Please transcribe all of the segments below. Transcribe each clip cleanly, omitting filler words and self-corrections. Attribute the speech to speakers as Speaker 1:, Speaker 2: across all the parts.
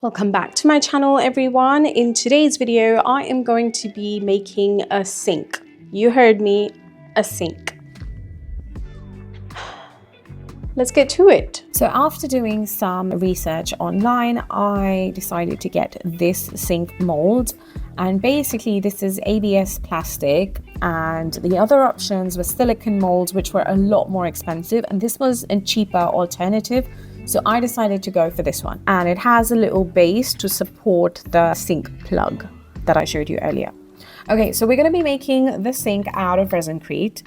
Speaker 1: Welcome back to my channel, everyone. In today's video, I am going to be making a sink. You heard me, a sink. Let's get to it. So after doing some research online, I decided to get this sink mold. And basically this is ABS plastic, and the other options were silicone molds, which were a lot more expensive. And this was a cheaper alternative. So I decided to go for this one, and it has a little base to support the sink plug that I showed you earlier. Okay, so we're going to be making the sink out of resin-crete,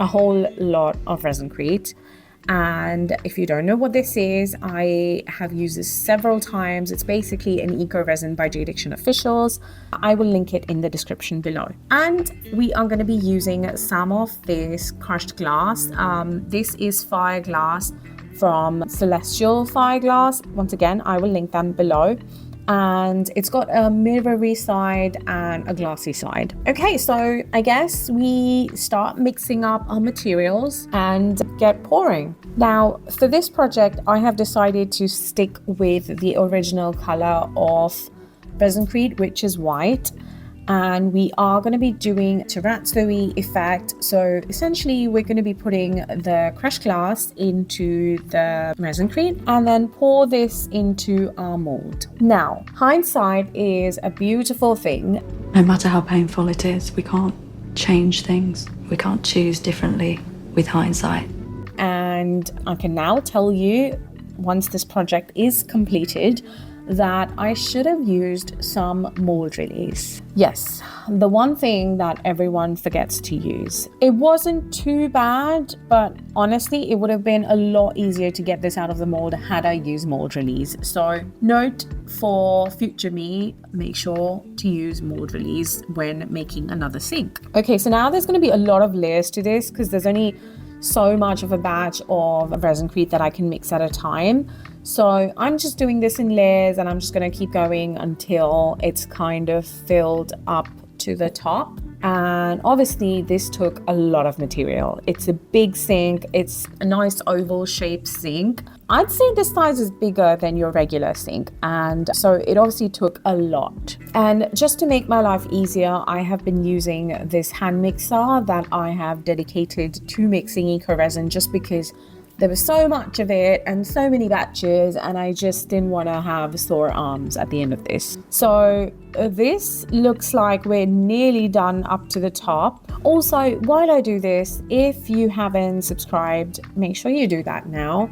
Speaker 1: a whole lot of resin-crete. And if you don't know what this is, I have used this several times. It's basically an eco resin by J-Diction Officials. I will link it in the description below. And we are going to be using some of this crushed glass. This is fire glass from Celestial Fire Glass. Once again, I will link them below. And it's got a mirrory side and a glassy side. Okay, so I guess we start mixing up our materials and get pouring. Now, for this project, I have decided to stick with the original color of resin-crete, which is white. And we are going to be doing terrazzo-y effect. So essentially we're going to be putting the crushed glass into the resin-crete and then pour this into our mold. Now, hindsight is a beautiful thing.
Speaker 2: No matter how painful it is, we can't change things. We can't choose differently with hindsight.
Speaker 1: And I can now tell you, once this project is completed, that I should have used some mold release. Yes, the one thing that everyone forgets to use. It wasn't too bad, but honestly, it would have been a lot easier to get this out of the mold had I used mold release. So note for future me, make sure to use mold release when making another sink. Okay, so now there's going to be a lot of layers to this because there's only so much of a batch of resin-crete that I can mix at a time. So I'm just doing this in layers, and I'm just going to keep going until it's kind of filled up to the top. And obviously this took a lot of material. It's a big sink. It's a nice oval shaped sink. I'd say this size is bigger than your regular sink, and so it obviously took a lot. And just to make my life easier, I have been using this hand mixer that I have dedicated to mixing eco resin, just because there was so much of it and so many batches, and I just didn't want to have sore arms at the end of this. So this looks like we're nearly done up to the top. Also, while I do this, if you haven't subscribed, make sure you do that now.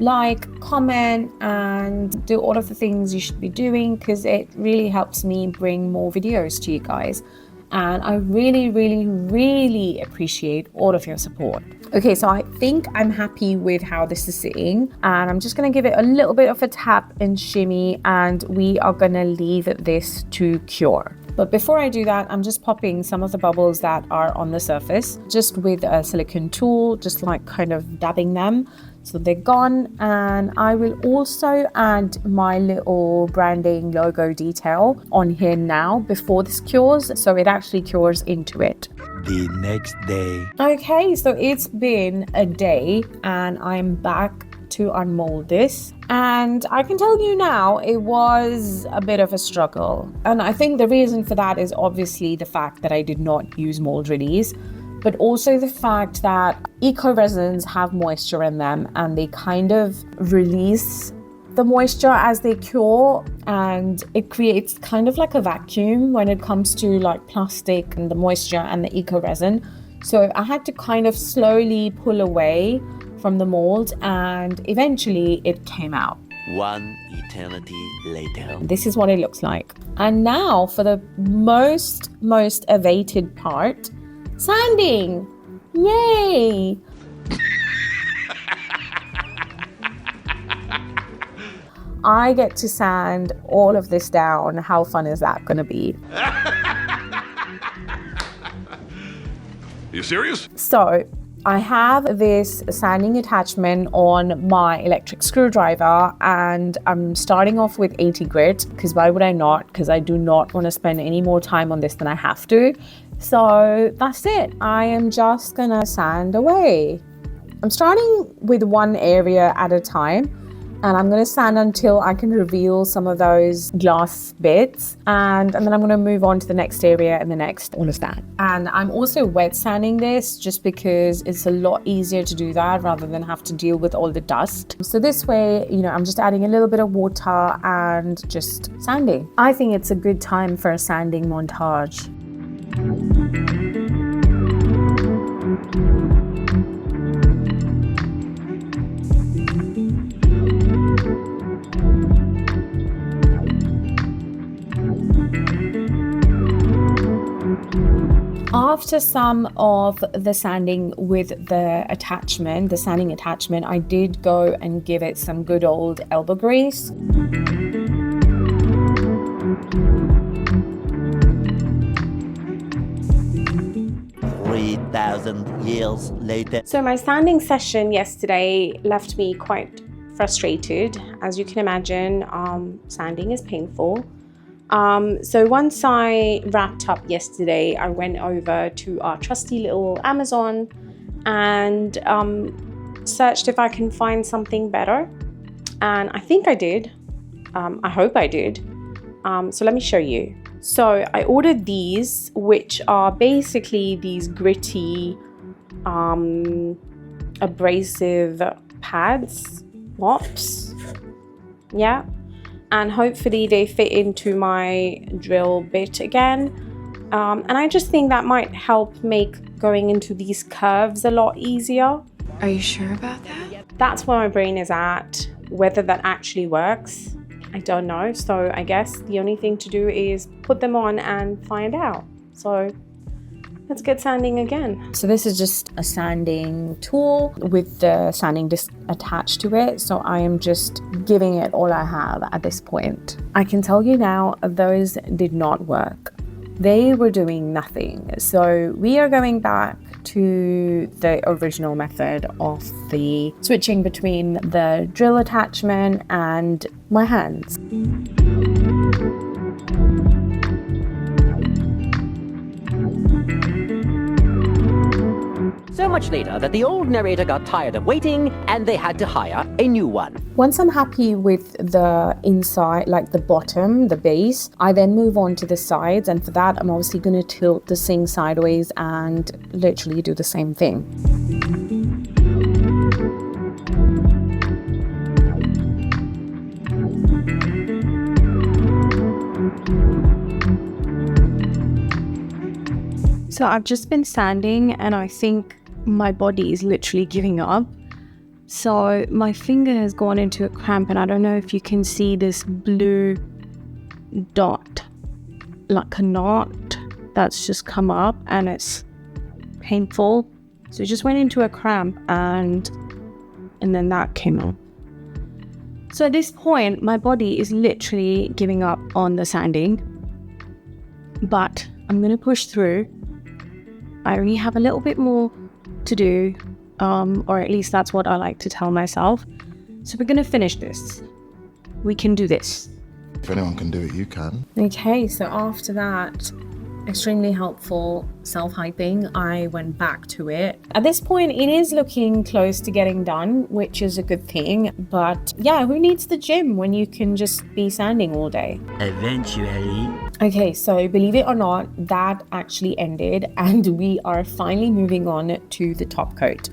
Speaker 1: Like, comment, and do all of the things you should be doing, because it really helps me bring more videos to you guys. And I really appreciate all of your support. Okay, so I think I'm happy with how this is sitting, and I'm just going to give it a little bit of a tap and shimmy, and we are going to leave this to cure. But before I do that, I'm just popping some of the bubbles that are on the surface just with a silicone tool, just like kind of dabbing them so they're gone. And I will also add my little branding logo detail on here now before this cures, so it actually cures into it.
Speaker 3: The next day.
Speaker 1: Okay, so it's been a day and I'm back to unmold this, and I can tell you now it was a bit of a struggle. And I think the reason for that is obviously the fact that I did not use mold release, but also the fact that eco resins have moisture in them, and they kind of release the moisture as they cure, and it creates kind of like a vacuum when it comes to like plastic and the moisture and the eco resin. So I had to kind of slowly pull away from the mold, and eventually it came out.
Speaker 3: One eternity later.
Speaker 1: This is what it looks like. And now for the most awaited part, sanding. Yay! I get to sand all of this down. How fun is that gonna be?
Speaker 4: You serious?
Speaker 1: So I have this sanding attachment on my electric screwdriver, and I'm starting off with 80 grit, because why would I not? Because I do not want to spend any more time on this than I have to. So that's it. I am just gonna sand away. I'm starting with one area at a time, and I'm going to sand until I can reveal some of those glass bits, and then I'm going to move on to the next area and the next, all of that. And I'm also wet sanding this just because it's a lot easier to do that rather than have to deal with all the dust. So this way, you know, I'm just adding a little bit of water and just sanding. I think it's a good time for a sanding montage. After some of the sanding with the attachment, the sanding attachment, I did go and give it some good old elbow grease.
Speaker 3: 3,000 years later.
Speaker 1: So my sanding session yesterday left me quite frustrated. As you can imagine, sanding is painful. So once I wrapped up yesterday, I went over to our trusty little Amazon and searched if I can find something better. And I think I did. I hope I did. So let me show you. So I ordered these, which are basically these gritty, abrasive pads, mops. Yeah. And hopefully they fit into my drill bit again. And I just think that might help make going into these curves a lot easier.
Speaker 2: Are you sure about that?
Speaker 1: That's where my brain is at. Whether that actually works, I don't know. So I guess the only thing to do is put them on and find out. So let's get sanding again. So this is just a sanding tool with the sanding disc attached to it. So I am just giving it all I have at this point. I can tell you now, those did not work. They were doing nothing. So we are going back to the original method of the switching between the drill attachment and my hands.
Speaker 4: So much later that the old narrator got tired of waiting and they had to hire a new one.
Speaker 1: Once I'm happy with the inside, like the bottom, the base, I then move on to the sides, and for that I'm obviously going to tilt the sink sideways and literally do the same thing. So I've just been sanding and I think my body is literally giving up. So my finger has gone into a cramp, and I don't know if you can see this blue dot, like a knot that's just come up, and it's painful. So it just went into a cramp and then that came up. So at this point, my body is literally giving up on the sanding, but I'm going to push through. I only have a little bit more to do, or at least that's what I like to tell myself. So we're going to finish this. We can do this.
Speaker 5: If anyone can do it, you can.
Speaker 1: Okay, so after that extremely helpful self-hyping, I went back to it. At this point, it is looking close to getting done, which is a good thing. But yeah, who needs the gym when you can just be sanding all day?
Speaker 3: Eventually.
Speaker 1: Okay, so believe it or not, that actually ended, and we are finally moving on to the top coat.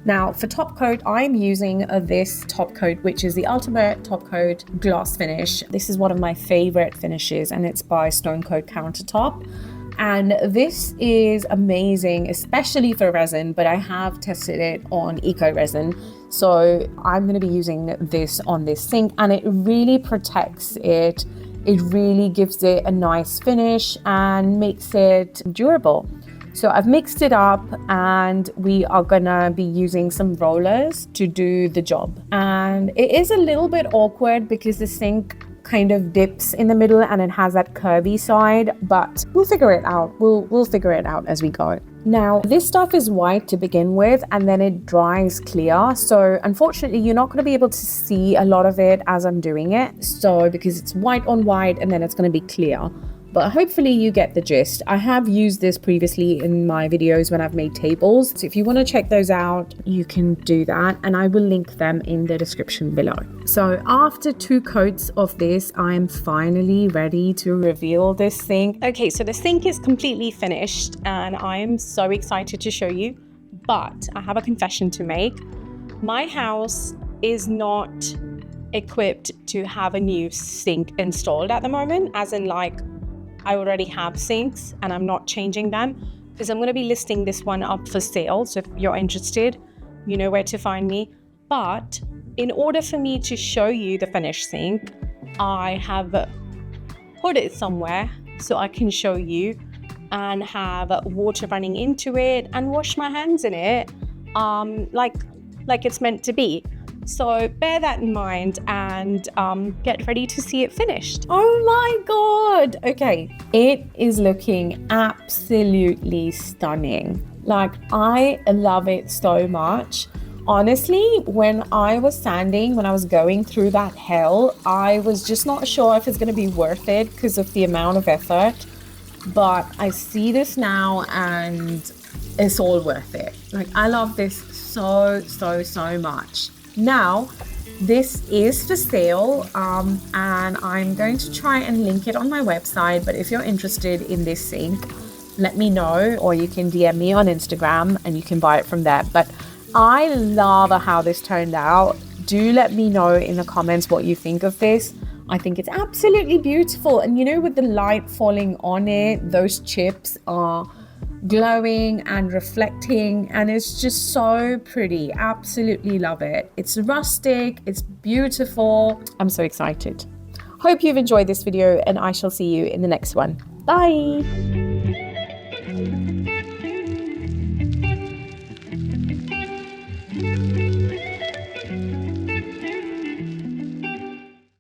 Speaker 1: Now for top coat, I'm using this top coat, which is the Ultimate Top Coat Gloss Finish. This is one of my favorite finishes, and it's by Stone Coat Countertop. And this is amazing, especially for resin, but I have tested it on eco resin. So I'm going to be using this on this sink, and it really protects it. It really gives it a nice finish and makes it durable. So I've mixed it up, and we are gonna be using some rollers to do the job. And it is a little bit awkward because the sink kind of dips in the middle and it has that curvy side, but we'll figure it out. We'll figure it out as we go. Now, this stuff is white to begin with, and then it dries clear. So unfortunately, you're not going to be able to see a lot of it as I'm doing it. So because it's white on white, and then it's going to be clear. but hopefully you get the gist. I have used this previously in my videos when I've made tables, so if you want to check those out, you can do that, and I will link them in the description below. So after 2 coats of this, I am finally ready to reveal this sink. Okay, so the sink is completely finished and I am so excited to show you, but I have a confession to make. My house is not equipped to have a new sink installed at the moment, as in like I already have sinks and I'm not changing them, because I'm going to be listing this one up for sale. So if you're interested, you know where to find me. But in order for me to show you the finished sink, I have put it somewhere so I can show you and have water running into it and wash my hands in it like it's meant to be. So bear that in mind and get ready to see it finished. Oh my god! Okay, it is looking absolutely stunning. Like, I love it so much. Honestly, when I was going through that hell, I was just not sure if it's going to be worth it because of the amount of effort. But I see this now and it's all worth it. Like, I love this so much. Now, this is for sale, and I'm going to try and link it on my website. But if you're interested in this sink, let me know, or you can DM me on Instagram and you can buy it from there. But I love how this turned out. Do let me know in the comments what you think of this. I think it's absolutely beautiful. And you know, with the light falling on it, those chips are glowing and reflecting, and it's just so pretty. Absolutely love it. It's rustic, it's beautiful. I'm so excited. Hope you've enjoyed this video, and I shall see you in the next one. Bye.